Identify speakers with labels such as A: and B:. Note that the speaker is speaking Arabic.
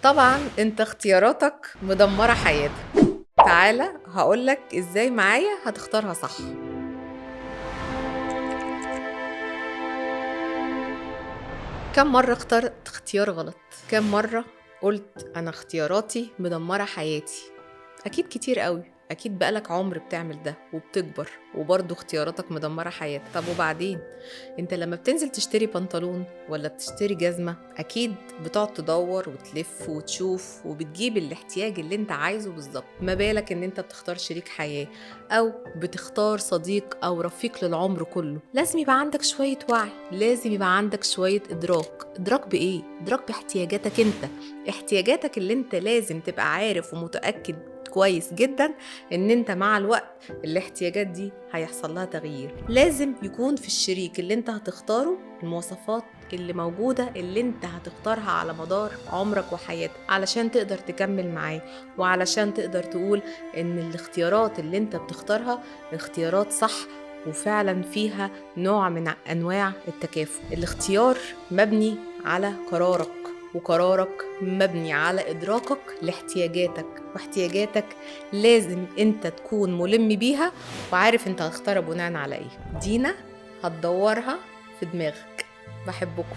A: طبعًا أنت اختياراتك مدمّرة حياتك. تعالَ هاقول لك إزاي معايا هتختارها صح. كام مرّة اخترت اختيار غلط؟ كام مرّة قُلت أنا اختياراتي مدمّرة حياتي؟ أكيد كتير أوي، أكيد بقى لك عُمر بتعمل ده وبتكبر وبرضه اختياراتك مدمّرة حياتك. طب وبعدين؟ أنت لمّا بتنزل تشتري بنطلون والّا بتشتري جزمة، أكيد بتقعد تدوّر وتلِف وتشوف وبتجيب الاحتياج اللي أنت عايزه بالضبط، ما بالك إن أنت بتختار شريك حياة أو بتختار صديق أو رفيق للعمر كُلّه. لازم يبقى عندك شوية وعي، لازم يبقى عندك شوية إدراك. إدراك بإيه؟ إدراك باحتياجاتك أنت، احتياجاتك اللي أنت لازم تبقى عارف ومتأكد كويس جدًا إن أنت مع الوقت الاحتياجات دي هيحصل لها تغيير. لازم يكون في الشريك اللي أنت هتختاره المواصفات اللي موجودة اللي أنت هتختارها على مدار عمرك وحياتك، علشان تقدر تكمّل معاه، وعلشان تقدر تقول إن الاختيارات اللي أنت بتختارها اختيارات صح وفعلًا فيها نوع من أنواع التكافؤ. الاختيار مبني على قرارك، وقرارك مبني على إدراكك لاحتياجاتك، واحتياجاتك لازم أنت تكون مُلِم بيها وعارف أنت هتختار بناءً على إيه. دينا هتدوّرها في دماغك. باحبكم.